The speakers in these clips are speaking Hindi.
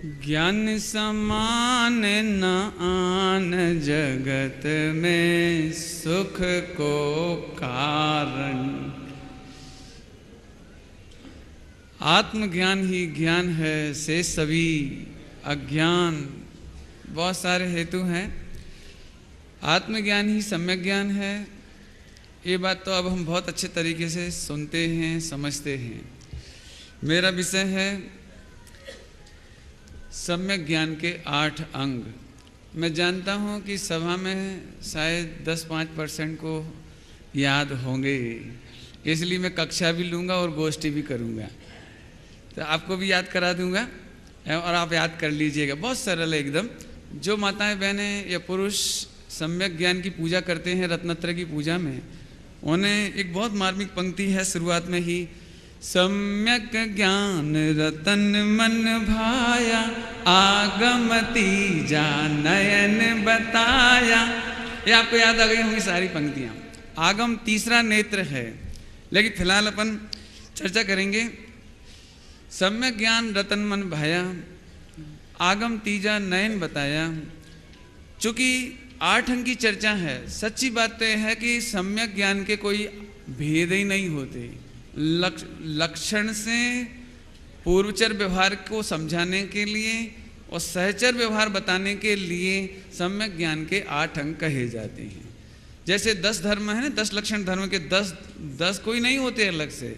ज्ञान समान न आन जगत में सुख को कारण। आत्मज्ञान ही ज्ञान है से सभी अज्ञान। बहुत सारे हेतु हैं। आत्मज्ञान ही सम्यक ज्ञान है। ये बात तो अब हम बहुत अच्छे तरीके से सुनते हैं, समझते हैं। मेरा विषय है सम्यक ज्ञान के 8 अंग। मैं जानता हूँ कि सभा में शायद 10-5% को याद होंगे, इसलिए मैं कक्षा भी लूँगा और गोष्ठी भी करूँगा, तो आपको भी याद करा दूँगा और आप याद कर लीजिएगा। बहुत सरल है एकदम। जो माताएं बहनें या पुरुष सम्यक ज्ञान की पूजा करते हैं रत्नत्रय की पूजा में, उन्हें एक बहुत मार्मिक पंक्ति है शुरुआत में ही, सम्यक ज्ञान रतन मन भाया, आगम तीजा नयन बताया। ये आपको याद आ गई होंगी सारी पंक्तियाँ। आगम तीसरा नेत्र है, लेकिन फिलहाल अपन चर्चा करेंगे। सम्यक ज्ञान रतन मन भाया, आगम तीजा नयन बताया। चूँकि 8 अंग की चर्चा है, सच्ची बात तो यह है कि सम्यक ज्ञान के कोई भेद ही नहीं होते। लक्षण से पूर्वचर व्यवहार को समझाने के लिए और सहचर व्यवहार बताने के लिए सम्यक ज्ञान के 8 अंग कहे जाते हैं। जैसे 10 धर्म है ना, 10 लक्षण धर्म के 10 कोई नहीं होते, अलग से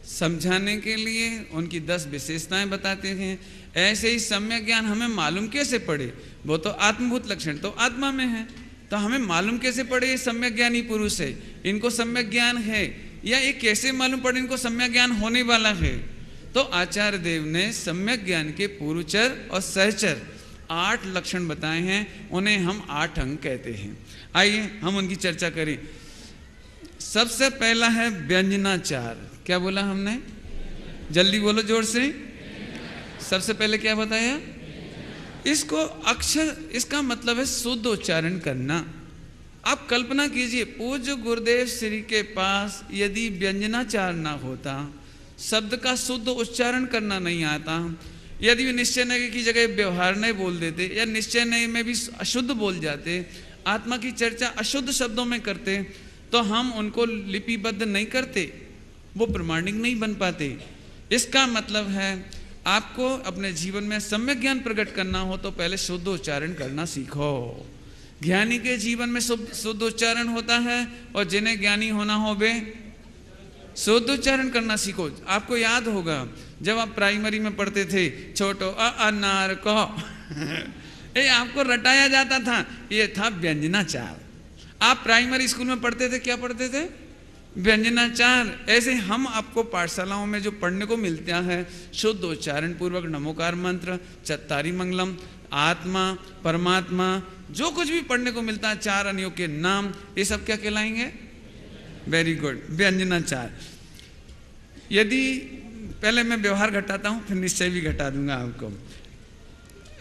समझाने के लिए उनकी 10 विशेषताएं बताते हैं। ऐसे ही सम्यक ज्ञान हमें मालूम कैसे पड़े? वो तो आत्मभूत लक्षण तो आत्मा में है, तो हमें मालूम कैसे पड़े ये सम्यक ज्ञानी पुरुष है, इनको सम्यक ज्ञान है, या ये कैसे मालूम पड़े इनको सम्यक ज्ञान होने वाला है? तो आचार्य देव ने सम्यक ज्ञान के पूर्वचर और सहचर 8 लक्षण बताए हैं, उन्हें हम 8 अंग कहते हैं। आइए हम उनकी चर्चा करें। सबसे पहला है व्यंजनाचार। क्या बोला हमने? जल्दी बोलो, जोर से। सबसे पहले क्या बताया? इसको अक्षर, इसका मतलब है शुद्ध उच्चारण करना। आप कल्पना कीजिए, पूज्य गुरुदेव श्री के पास यदि व्यंजनाचार ना होता, शब्द का शुद्ध उच्चारण करना नहीं आता, यदि वे निश्चय नय की जगह व्यवहार नहीं बोल देते या निश्चय नय में भी अशुद्ध बोल जाते, आत्मा की चर्चा अशुद्ध शब्दों में करते, तो हम उनको लिपिबद्ध नहीं करते, वो प्रमाणिक नहीं बन पाते। इसका मतलब है आपको अपने जीवन में सम्यक ज्ञान प्रकट करना हो तो पहले शुद्ध उच्चारण करना सीखो। ज्ञानी के जीवन में शुद्ध उच्चारण होता है, और जिन्हें ज्ञानी होना हो वे शुद्ध उच्चारण करना सीखो। आपको याद होगा जब आप प्राइमरी में पढ़ते थे, छोटो अनार को ये आपको रटाया जाता था, ये था व्यंजनाचार। आप प्राइमरी स्कूल में पढ़ते थे, क्या पढ़ते थे? व्यंजनाचार। ऐसे हम आपको पाठशालाओं में जो पढ़ने को मिलता है, शुद्ध उच्चारण पूर्वक नमोकार मंत्र, चत्तारी मंगलम, आत्मा, परमात्मा, जो कुछ भी पढ़ने को मिलता है, 4 अनियों के नाम, ये सब क्या कहलाएंगे? वेरी गुड, व्यंजनाचार। यदि पहले मैं व्यवहार घटाता हूं, फिर निश्चय भी घटा दूंगा आपको।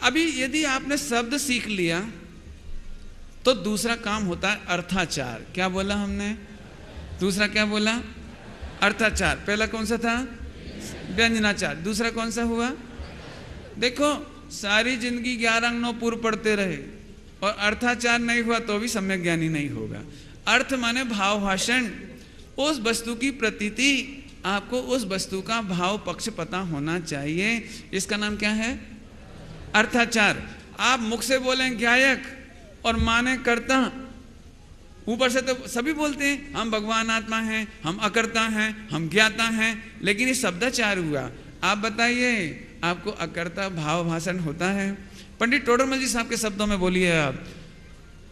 अभी यदि आपने शब्द सीख लिया तो दूसरा काम होता है अर्थाचार। क्या बोला हमने? दूसरा क्या बोला? अर्थाचार। पहला कौन सा था? व्यंजनाचार। दूसरा कौन सा हुआ? देखो, सारी जिंदगी 11 अंग 9 पूर्व पढ़ते रहे और अर्थाचार नहीं हुआ तो भी सम्यक ज्ञानी नहीं होगा। अर्थ माने भाव भाषण, उस वस्तु की प्रतीति, आपको उस वस्तु का भाव पक्ष पता होना चाहिए। इसका नाम क्या है? अर्थाचार। आप मुख से बोलें ज्ञायक और माने कर्ता, ऊपर से तो सभी बोलते हैं हम भगवान आत्मा हैं, हम अकर्ता हैं, हम ज्ञाता हैं, लेकिन ये शब्दाचार हुआ। आप बताइए, आपको अकर्ता भाव भाषण होता है? पंडित टोडरमल जी साहब के शब्दों में बोलिए आप,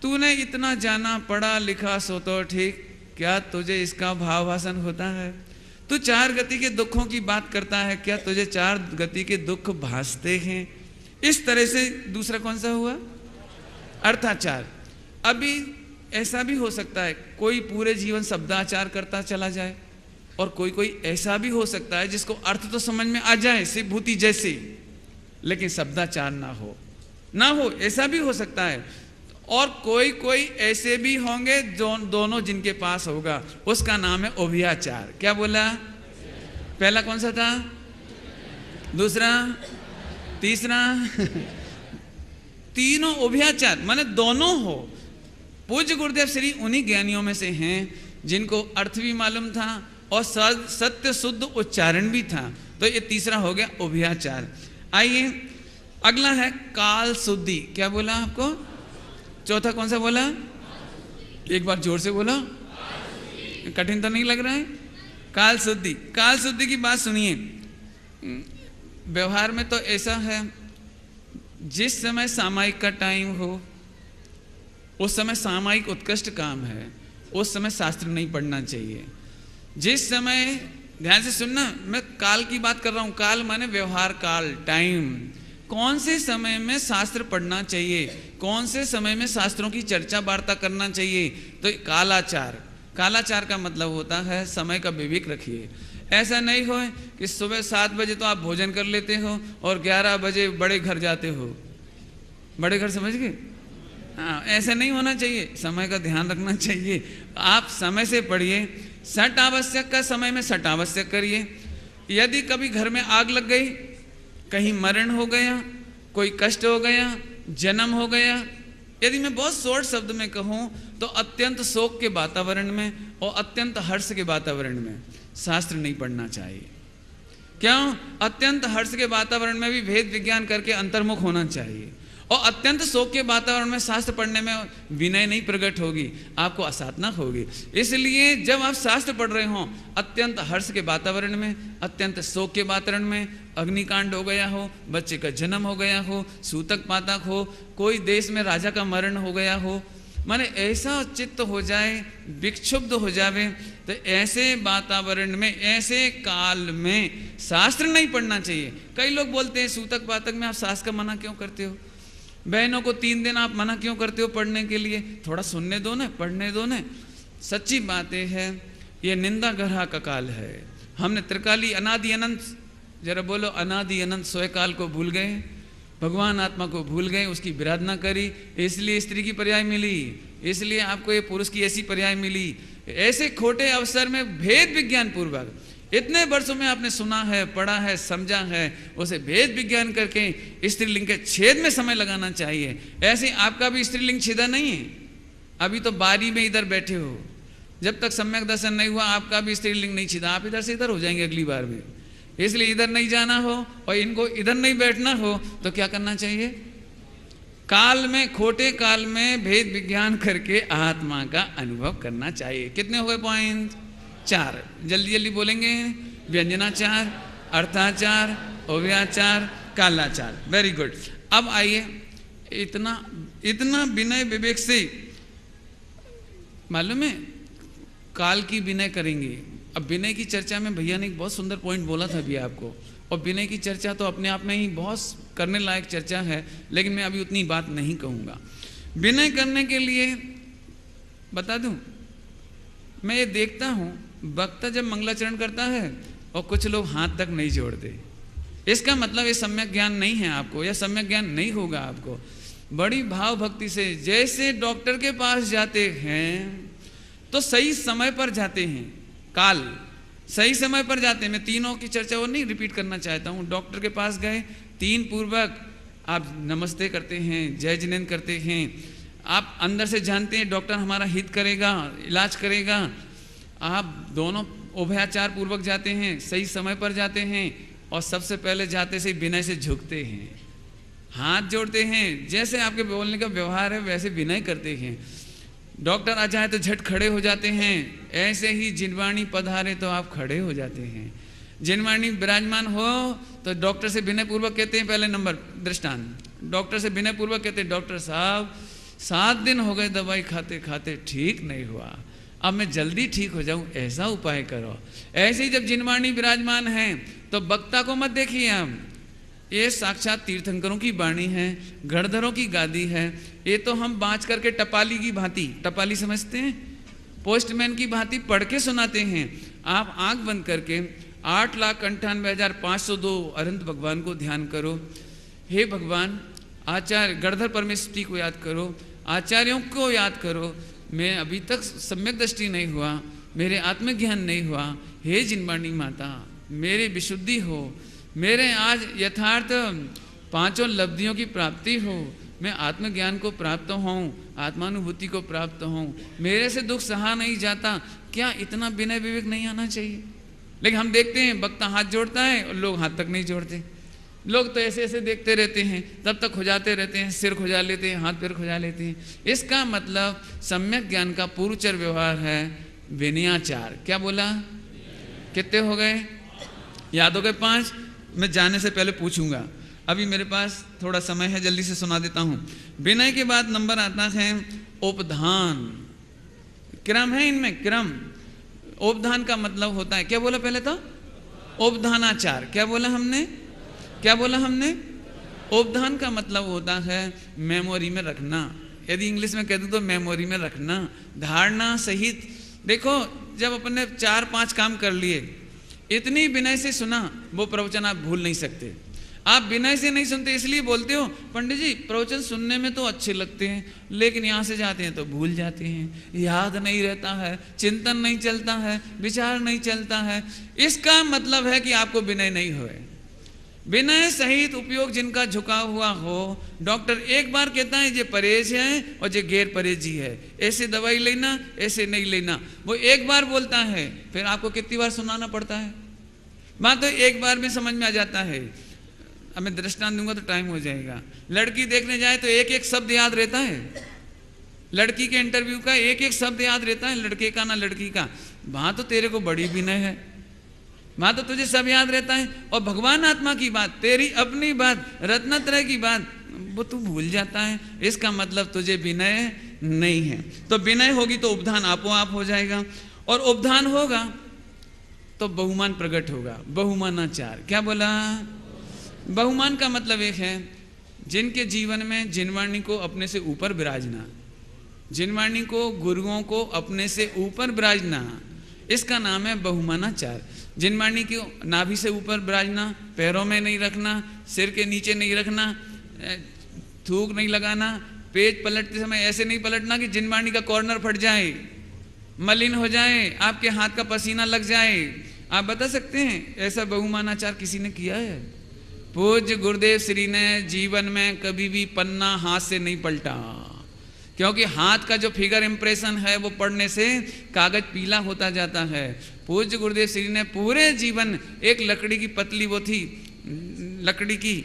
तूने इतना जाना पढ़ा लिखा सो तो ठीक, क्या तुझे इसका भाव भाषण होता है? तू 4 गति के दुखों की बात करता है, क्या तुझे 4 गति के दुख भासते हैं? इस तरह से दूसरा कौन सा हुआ? अर्थाचार। अभी ऐसा भी हो सकता है कोई पूरे जीवन शब्दाचार करता चला जाए, और कोई ऐसा भी हो सकता है जिसको अर्थ तो समझ में आ जाए शिव भूति जैसे, लेकिन शब्दाचार ना हो, ऐसा भी हो सकता है। और कोई ऐसे भी होंगे जो दोनों जिनके पास होगा, उसका नाम है उभयाचार। क्या बोला? पहला कौन सा था? दूसरा? तीसरा तीनों उभयाचार माने दोनों हो। पूज्य गुरुदेव श्री उन्हीं ज्ञानियों में से हैं जिनको अर्थ भी मालूम था और सत्य शुद्ध उच्चारण भी था। तो ये तीसरा हो गया उभयाचार। आइए अगला है काल शुद्धि। क्या बोला आपको? चौथा कौन सा बोला? एक बार जोर से बोला, कठिन तो नहीं लग रहा है? काल शुद्धि। काल शुद्धि की बात सुनिए। व्यवहार में तो ऐसा है, जिस समय सामायिक का टाइम हो उस समय सामायिक उत्कृष्ट काम है, उस समय शास्त्र नहीं पढ़ना चाहिए। जिस समय, ध्यान से सुनना, मैं काल की बात कर रहा हूं। काल माने व्यवहार काल, टाइम। कौन से समय में शास्त्र पढ़ना चाहिए, कौन से समय में शास्त्रों की चर्चा वार्ता करना चाहिए, तो कालाचार। कालाचार का मतलब होता है समय का विवेक रखिए। ऐसा नहीं हो कि सुबह 7 बजे तो आप भोजन कर लेते हो और 11 बजे बड़े घर जाते हो। बड़े घर समझ गए? हाँ, ऐसा नहीं होना चाहिए। समय का ध्यान रखना चाहिए। आप समय से पढ़िए। सट आवश्यक का समय में सट आवश्यक करिए। यदि कभी घर में आग लग गई, कहीं मरण हो गया, कोई कष्ट हो गया, जन्म हो गया, यदि मैं बहुत शॉर्ट शब्द में कहूं तो अत्यंत शोक के वातावरण में और अत्यंत हर्ष के वातावरण में शास्त्र नहीं पढ़ना चाहिए। क्यों? अत्यंत हर्ष के वातावरण में भी भेद विज्ञान करके अंतर्मुख होना चाहिए, और अत्यंत शोक के वातावरण में शास्त्र पढ़ने में विनय नहीं प्रकट होगी, आपको असाधना होगी। इसलिए जब आप शास्त्र पढ़ रहे हो, अत्यंत हर्ष के वातावरण में, अत्यंत शोक के वातावरण में, अग्निकांड हो गया हो, बच्चे का जन्म हो गया हो, सूतक पातक हो, कोई देश में राजा का मरण हो गया हो, माने ऐसा चित्त हो जाए, विक्षुब्ध हो जावे, तो ऐसे वातावरण में, ऐसे काल में शास्त्र नहीं पढ़ना चाहिए। कई लोग बोलते हैं सूतक पातक में आप शास्त्र का मना क्यों करते हो? बहनों को 3 दिन आप मना क्यों करते हो पढ़ने के लिए? थोड़ा सुनने दो ना, पढ़ने दो ना। सच्ची बातें है, ये निंदा ग्रह का काल है। हमने त्रिकाली अनादि अनंत, जरा बोलो अनादि अनंत स्वयं को भूल गए, भगवान आत्मा को भूल गए, उसकी विराधना करी, इसलिए स्त्री की पर्याय मिली, इसलिए आपको ये पुरुष की ऐसी पर्याय मिली। ऐसे खोटे अवसर में भेद विज्ञान पूर्वक इतने वर्षों में आपने सुना है, पढ़ा है, समझा है, उसे भेद विज्ञान करके स्त्रीलिंग के छेद में समय लगाना चाहिए। ऐसे आपका भी स्त्रीलिंग छेदा नहीं है, अभी तो बारी में इधर बैठे हो। जब तक सम्यक दर्शन नहीं हुआ आपका भी स्त्रीलिंग नहीं छेदा, आप इधर से इधर हो जाएंगे अगली बार में। इसलिए इधर नहीं जाना हो और इनको इधर नहीं बैठना हो तो क्या करना चाहिए? काल में, खोटे काल में भेद विज्ञान करके आत्मा का अनुभव करना चाहिए। कितने हो गए पॉइंट? 4। जल्दी जल्दी बोलेंगे। व्यंजनाचार, अर्थाचार, अव्याचार, कालाचार। Very good. अब आइए, इतना विनय विवेक से, मालूम है काल की विनय करेंगे। अब विनय की चर्चा में भैया ने एक बहुत सुंदर पॉइंट बोला था अभी आपको, और विनय की चर्चा तो अपने आप में ही बहुत करने लायक चर्चा है, लेकिन मैं अभी उतनी बात नहीं कहूँगा। विनय करने के लिए बता दूं, मैं ये देखता हूँ वक्ता जब मंगलाचरण करता है और कुछ लोग हाथ तक नहीं जोड़ते, इसका मतलब ये सम्यक ज्ञान नहीं है आपको, या सम्यक ज्ञान नहीं होगा आपको। बड़ी भाव भक्ति से, जैसे डॉक्टर के पास जाते हैं तो सही समय पर जाते हैं, काल सही समय पर जाते हैं। मैं तीनों की चर्चा और नहीं रिपीट करना चाहता हूँ। डॉक्टर के पास गए, 3 पूर्वक आप नमस्ते करते हैं, जय जिनेन्द्र करते हैं, आप अंदर से जानते हैं डॉक्टर हमारा हित करेगा, इलाज करेगा। आप दोनों उभयाचार पूर्वक जाते हैं, सही समय पर जाते हैं, और सबसे पहले जाते से विनय से झुकते हैं, हाथ जोड़ते हैं। जैसे आपके बोलने का व्यवहार है वैसे विनय करते हैं। डॉक्टर आ जाए तो झट खड़े हो जाते हैं। ऐसे ही जिनवाणी पधारे तो आप खड़े हो जाते हैं। जिनवाणी विराजमान हो तो डॉक्टर से विनय पूर्वक कहते हैं, पहले नंबर दृष्टांत, डॉक्टर से विनय पूर्वक कहते हैं, डॉक्टर साहब 7 दिन हो गए दवाई खाते खाते ठीक नहीं हुआ, अब मैं जल्दी ठीक हो जाऊं, ऐसा उपाय करो। ऐसे ही जब जिनवाणी विराजमान है तो वक्ता को मत देखिए हम, ये साक्षात तीर्थंकरों की वाणी है, गणधरों की गादी है। ये तो हम बाँच करके टपाली की भांति, टपाली समझते हैं, पोस्टमैन की भांति पढ़ के सुनाते हैं। आप आंख बंद करके 8,98,502 अनंत भगवान को ध्यान करो। हे भगवान, आचार्य गणधर परमेश्वरी को याद करो, आचार्यों को याद करो। मैं अभी तक सम्यक दृष्टि नहीं हुआ, मेरे आत्मज्ञान नहीं हुआ। हे जिनवाणी माता, मेरे विशुद्धि हो, मेरे आज यथार्थ पांचों लब्धियों की प्राप्ति हो, मैं आत्मज्ञान को प्राप्त हूँ, आत्मानुभूति को प्राप्त हूँ, मेरे से दुख सहा नहीं जाता, क्या इतना विनय विवेक नहीं आना चाहिए? लेकिन हम देखते हैं वक्ता हाथ जोड़ता है और लोग हाथ तक नहीं जोड़ते। लोग तो ऐसे ऐसे देखते रहते हैं, तब तक खुजाते रहते हैं, सिर खुजा लेते हैं, हाथ पैर खुजा लेते हैं। इसका मतलब सम्यक ज्ञान का पूर्वचर व्यवहार है विनयाचार। क्या बोला? कितने हो गए? याद हो गए? 5। मैं जाने से पहले पूछूंगा, अभी मेरे पास थोड़ा समय है, जल्दी से सुना देता हूं। विनय के बाद नंबर आता है उपधान। क्रम है इनमें, क्रम। उपधान का मतलब होता है, क्या बोला पहले तो? उपधानाचार। क्या बोला हमने? क्या बोला हमने? उपधान का मतलब होता है मेमोरी में रखना। यदि इंग्लिश में कह दूं तो मेमोरी में रखना, धारणा सहित। देखो, जब अपने 4-5 काम कर लिए, इतनी विनय से सुना, वो प्रवचन आप भूल नहीं सकते। आप विनय से नहीं सुनते इसलिए बोलते हो पंडित जी प्रवचन सुनने में तो अच्छे लगते हैं, लेकिन यहाँ से जाते हैं तो भूल जाते हैं, याद नहीं रहता है, चिंतन नहीं चलता है, विचार नहीं चलता है। इसका मतलब है कि आपको विनय नहीं हुए। विनय सहित उपयोग जिनका झुका हुआ हो, डॉक्टर एक बार कहता है ये परहेज है और ये गैर परहेजी है, ऐसे दवाई लेना, ऐसे नहीं लेना। वो एक बार बोलता है, फिर आपको कितनी बार सुनाना पड़ता है? बात तो एक बार में समझ में आ जाता है। अब मैं दृष्टांत दूंगा तो टाइम हो जाएगा। लड़की देखने जाए तो एक एक शब्द याद रहता है। लड़की के इंटरव्यू का एक एक शब्द याद रहता है, लड़के का ना लड़की का। वहां तो तेरे को बड़ी विनय है, वहां तो तुझे सब याद रहता है। और भगवान आत्मा की बात, तेरी अपनी बात, रत्नत्रय की बात, वो तू भूल जाता है। इसका मतलब तुझे विनय नहीं है। तो विनय होगी तो उपधान आपो आप हो जाएगा, और उपधान होगा तो बहुमान प्रकट होगा, बहुमानाचार। क्या बोला? बहुमान का मतलब एक है जिनके जीवन में जिनवाणी को अपने से ऊपर विराजना, जिनवाणी को, गुरुओं को अपने से ऊपर विराजना, इसका नाम है बहुमानाचार। जिनवाणी की नाभि से ऊपर विराजना, पैरों में नहीं रखना, सिर के नीचे नहीं रखना, थूक नहीं लगाना, पेज पलटते समय ऐसे नहीं पलटना कि जिनवाणी का कॉर्नर फट जाए, मलिन हो जाए, आपके हाथ का पसीना लग जाए। आप बता सकते हैं ऐसा बहुमानाचार किसी ने किया है? पूज्य गुरुदेव श्री ने जीवन में कभी भी पन्ना हाथ से नहीं पलटा, क्योंकि हाथ का जो फिगर इंप्रेशन है वो पढ़ने से कागज पीला होता जाता है। पूज्य गुरुदेव श्री ने पूरे जीवन एक लकड़ी की पतली वो थी, लकड़ी की,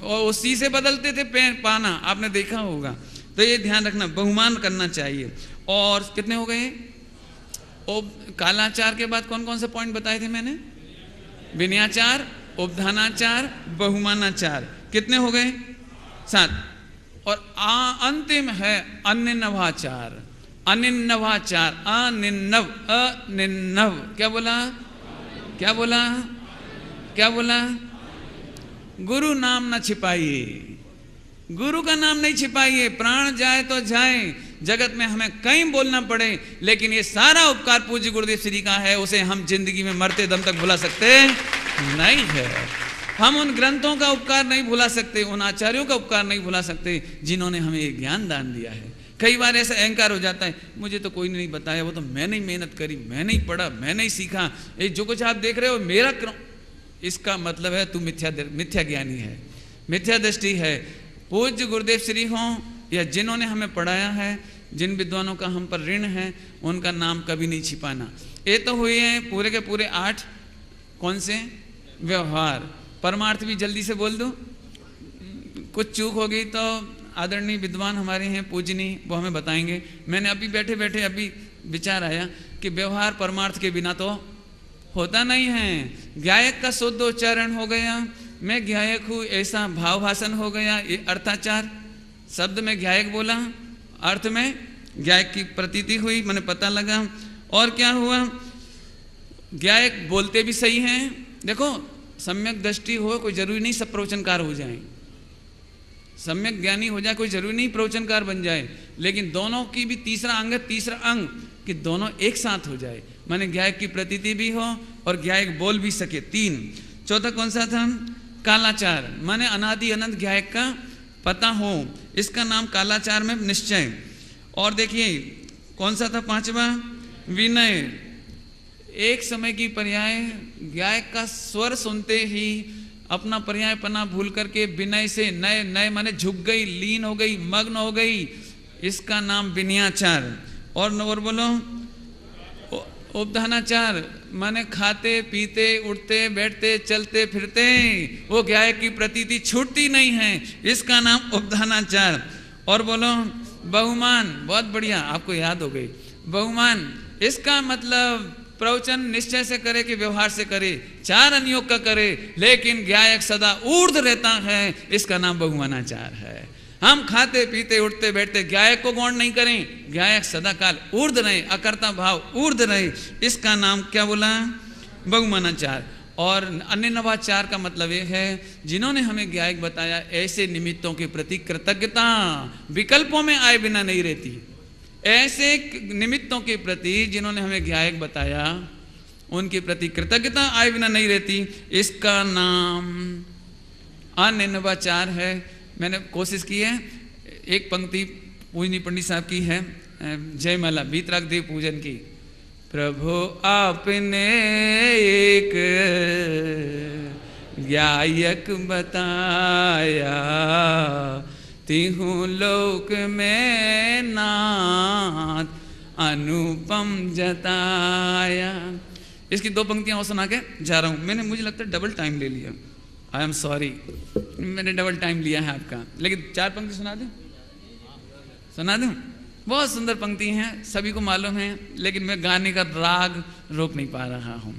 और उसी से बदलते थे पाना, आपने देखा होगा। तो ये ध्यान रखना, बहुमान करना चाहिए। और कितने हो गए? कालाचार के बाद कौन कौन से पॉइंट बताए थे मैंने? विनयाचार, उपधानाचार, बहुमानाचार। कितने हो गए? 7। और अंतिम है अनिन्नवाचार। अनिन्नवाचार, अनिन्नव, अनिन्नव। क्या बोला? क्या बोला? क्या बोला? गुरु नाम न छिपाइए, गुरु का नाम नहीं छिपाइए। प्राण जाए तो जाए, जगत में हमें कहीं बोलना पड़े, लेकिन ये सारा उपकार पूज्य गुरुदेव श्री का है, उसे हम जिंदगी में मरते दम तक भुला सकते नहीं है। हम उन ग्रंथों का उपकार नहीं भुला सकते, उन आचार्यों का उपकार नहीं भुला सकते जिन्होंने हमें ये ज्ञान दान दिया है। कई बार ऐसा अहंकार हो जाता है, मुझे तो कोई नहीं बताया, वो तो मैंने ही मेहनत करी, मैंने ही पढ़ा, मैंने ही सीखा, ये जो कुछ आप देख रहे हो मेरा इसका मतलब है तू मिथ्या ज्ञानी है, मिथ्या दृष्टि है। पूज्य गुरुदेव श्री हों या जिन्होंने हमें पढ़ाया है, जिन विद्वानों का हम पर ऋण है, उनका नाम कभी नहीं छिपाना। ये तो हुए हैं पूरे के पूरे 8 कौन से व्यवहार। परमार्थ भी जल्दी से बोल दो, कुछ चूक हो गई तो आदरणीय विद्वान हमारे हैं पूजनीय, वो हमें बताएंगे। मैंने अभी बैठे बैठे अभी विचार आया कि व्यवहार परमार्थ के बिना तो होता नहीं है। गायक का शुद्ध उच्चारण हो गया, मैं गायक हूँ ऐसा भाव भाषण हो गया, ये अर्थाचार। शब्द में गायक बोला, अर्थ में गायक की प्रतीति हुई, मैंने पता लगा। और क्या हुआ? गायक बोलते भी सही हैं। देखो, सम्यक दृष्टि हो, कोई जरूरी नहीं सब प्रवचनकार हो जाए, सम्यक ज्ञानी हो जाए कोई जरूरी नहीं प्रवचनकार बन जाए, लेकिन दोनों की भी तीसरा अंग है, तीसरा अंग कि दोनों एक साथ हो जाए, माने गायक की प्रतीति भी हो और गायक बोल भी सके। 3। चौथा कौन सा था? कालाचार, माने अनादि अनंत गायक का पता हो, इसका नाम कालाचार में निश्चय। और देखिए कौन सा था 5वां? विनय। एक समय की पर्याय गायक का स्वर सुनते ही अपना पर्यायपना भूल करके विनय से नए नए माने झुक गई, लीन हो गई, मग्न हो गई, इसका नाम विनयाचार। और बोलो उपधानाचार माने खाते पीते उठते बैठते चलते फिरते वो गाय की प्रतीति छूटती नहीं है, इसका नाम उपधानाचार। और बोलो बहुमान, बहुत बढ़िया, आपको याद हो गई। बहुमान इसका मतलब प्रवचन निश्चय से करे कि व्यवहार से करे, चार अनियोग का करे, लेकिन गायक सदा ऊर्ध्व रहता है, इसका नाम बहुमानाचार है। हम खाते पीते उठते बैठते गायक को गौण नहीं करें, गायक सदा काल ऊर्ध्व रहे, अकर्ता भाव ऊर्ध्व रहे, इसका नाम क्या बोला? बहुमानाचार। और अन्य नवाचार का मतलब ये है जिन्होंने हमें गायक बताया ऐसे निमित्तों के प्रति कृतज्ञता विकल्पों में आए बिना नहीं रहती। ऐसे निमित्तों के प्रति जिन्होंने हमें गायक बताया उनके प्रति कृतज्ञता आए बिना नहीं रहती, इसका नाम अन्य नवाचार है। मैंने कोशिश की है, एक पंक्ति पूजनी पंडित साहब की है, जयमाला बीतराग देव पूजन की। प्रभु आपने एक गायक बताया, तिहु लोक में नाथ अनुपम जताया। इसकी दो पंक्तियां और सुना के जा रहा हूं। मैंने, मुझे लगता है डबल टाइम ले लिया, आई एम सॉरी, मैंने डबल टाइम लिया है आपका, लेकिन चार पंक्ति सुना दूं? सुना दूं? बहुत सुंदर पंक्ति हैं, सभी को मालूम है, लेकिन मैं गाने का राग रोक नहीं पा रहा हूं।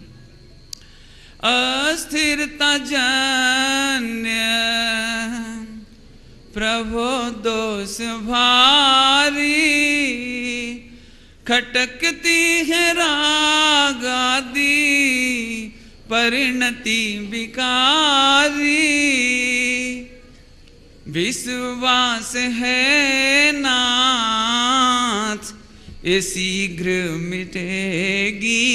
अस्थिरता जन्य प्रभो दोष भारी, खटकती है राग आदि परिणति विकारी। विश्वास है नाथ ये शीघ्र मिटेगी,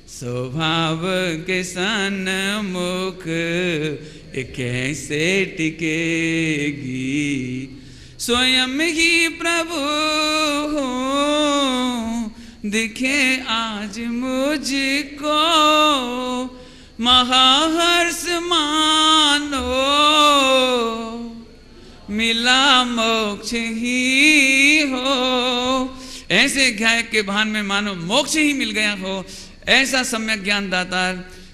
स्वभाव के सन्मुख ये कैसे टिकेगी। स्वयं ही प्रभु दिखे आज मुझको, महाहर्ष मानो मिला मोक्ष ही हो। ऐसे गायक के भान में मानो मोक्ष ही मिल गया हो, ऐसा सम्यक ज्ञान दाता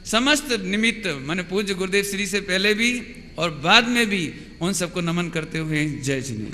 समस्त निमित्त माने पूज्य गुरुदेव श्री से पहले भी और बाद में भी उन सबको नमन करते हुए जय जिने।